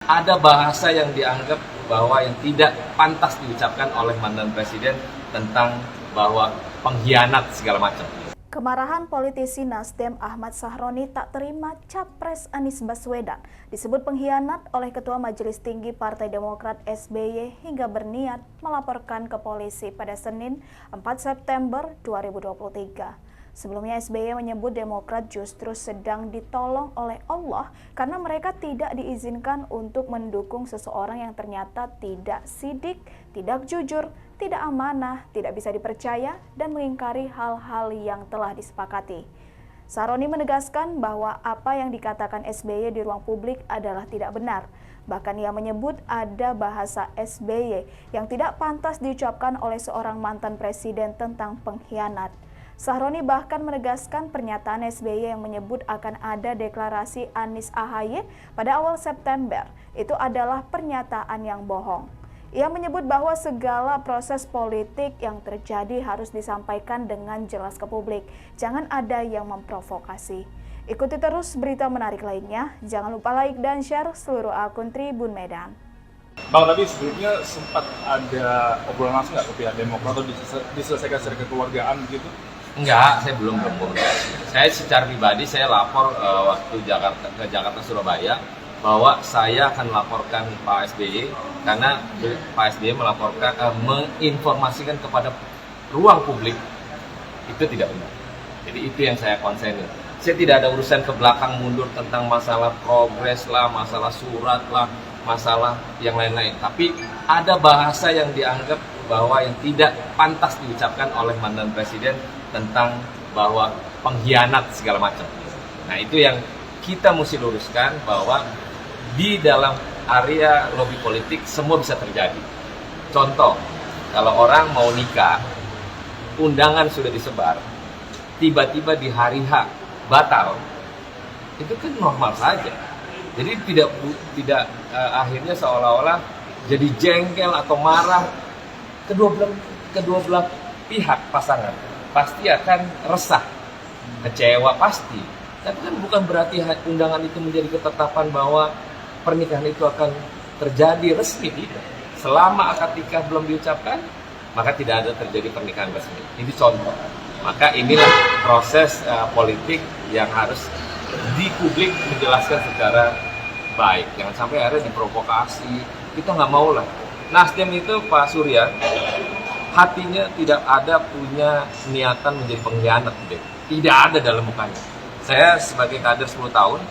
ada bahasa yang dianggap bahwa yang tidak pantas diucapkan oleh mantan presiden tentang bahwa pengkhianat segala macam. Kemarahan politisi Nasdem Ahmad Sahroni tak terima Capres Anies Baswedan disebut pengkhianat oleh Ketua Majelis Tinggi Partai Demokrat SBY hingga berniat melaporkan ke polisi pada Senin 4 September 2023. Sebelumnya SBY menyebut Demokrat justru sedang ditolong oleh Allah karena mereka tidak diizinkan untuk mendukung seseorang yang ternyata tidak sidik, tidak jujur, tidak amanah, tidak bisa dipercaya, dan mengingkari hal-hal yang telah disepakati. Sahroni menegaskan bahwa apa yang dikatakan SBY di ruang publik adalah tidak benar. Bahkan ia menyebut ada bahasa SBY yang tidak pantas diucapkan oleh seorang mantan presiden tentang pengkhianat. Sahroni bahkan menegaskan pernyataan SBY yang menyebut akan ada deklarasi Anies AHY pada awal September itu adalah pernyataan yang bohong. Ia menyebut bahwa segala proses politik yang terjadi harus disampaikan dengan jelas ke publik. Jangan ada yang memprovokasi. Ikuti terus berita menarik lainnya. Jangan lupa like dan share seluruh akun Tribun Medan. Bang, tapi sebelumnya sempat ada obrolan langsung nggak ke pihak Demokrat atau diselesaikan secara kekeluargaan begitu? Enggak, saya belum berkomunikasi. Saya secara pribadi saya lapor waktu ke Jakarta Surabaya bahwa saya akan melaporkan Pak SBY karena Pak SBY melaporkan menginformasikan kepada ruang publik itu tidak benar. Jadi itu yang saya konsen. Saya tidak ada urusan ke belakang mundur tentang masalah progres lah, masalah surat lah, masalah yang lain-lain. Tapi ada bahasa yang dianggap bahwa yang tidak pantas diucapkan oleh mantan presiden tentang bahwa pengkhianat segala macam. Nah itu yang kita mesti luruskan bahwa di dalam area lobby politik semua bisa terjadi. Contoh, kalau orang mau nikah, undangan sudah disebar, tiba-tiba di hari H batal, itu kan normal saja. Jadi tidak akhirnya seolah-olah jadi jengkel atau marah kedua belah pihak pasangan pasti akan resah, kecewa pasti. Tapi kan bukan berarti undangan itu menjadi ketetapan bahwa pernikahan itu akan terjadi resmi, tidak. Selama akad nikah belum diucapkan, maka tidak ada terjadi pernikahan resmi. Ini contoh. Maka inilah proses politik yang harus di publik menjelaskan secara baik. Jangan sampai akhirnya diprovokasi. Kita nggak mau lah. Nasdem itu Pak Surya hatinya tidak ada punya niatan menjadi pengkhianat, tidak ada dalam mukanya. Saya sebagai kader 10 tahun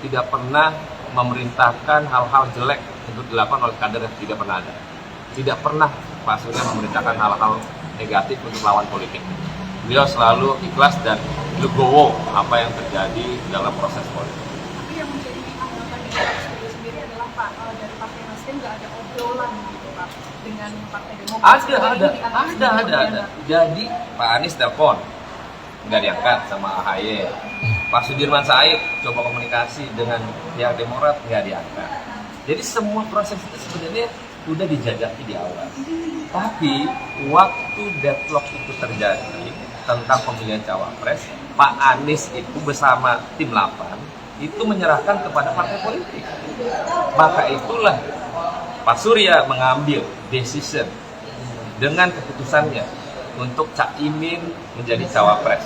tidak pernah memerintahkan hal-hal jelek untuk dilakukan oleh kader yang tidak pernah ada. Tidak pernah Pak Surya memerintahkan hal-hal negatif untuk lawan politik. Beliau selalu ikhlas dan legowo apa yang terjadi dalam proses politik. Tapi yang menjadi anggapan dari sendiri adalah Pak, dari Partai Nasdem nggak ada obrolan gitu Pak dengan Partai Demokrat. Ada. Jadi Pak Anies telepon, nggak diangkat sama AHY. Pak Sudirman Said coba komunikasi dengan pihak Demokrat, nggak diangkat. Jadi semua proses itu sebenarnya sudah dijajaki di awal. Tapi waktu deadlock itu terjadi tentang pemilihan cawapres, Pak Anies itu bersama tim 8 itu menyerahkan kepada partai politik. Maka itulah Pak Surya mengambil decision dengan keputusannya untuk Cak Imin menjadi cawapres.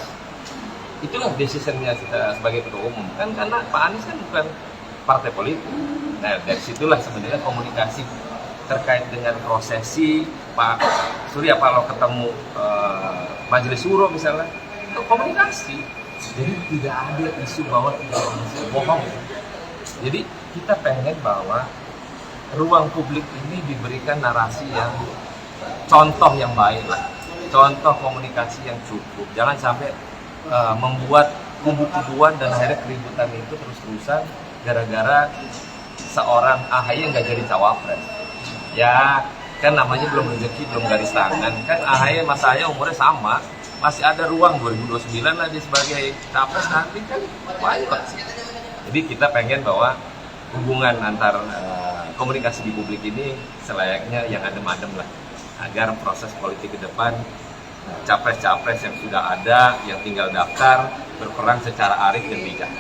Itulah decisionnya sebagai ketua umum. Kan karena Pak Anies kan bukan partai politik. Nah dari situlah sebenarnya komunikasi terkait dengan prosesi Pak Surya kalau ketemu Majelis Suro misalnya, itu komunikasi. Jadi tidak ada isu bahwa tidak bohong. Jadi kita pengen bahwa ruang publik ini diberikan narasi yang contoh yang baik lah, contoh komunikasi yang cukup. Jangan sampai membuat kubu-kubuan dan akhirnya keributan itu terus-terusan gara-gara seorang AHY nggak jadi cawapres. Ya kan namanya belum rezeki, belum garis tangan. Kan AHY sama saya umurnya sama, masih ada ruang 2029 lah dia sebagai capres nanti kan banyak. Jadi kita pengen bahwa hubungan antar komunikasi di publik ini selayaknya yang adem-adem lah, agar proses politik ke depan capres-capres yang sudah ada, yang tinggal daftar, berperan secara arif dan bijak.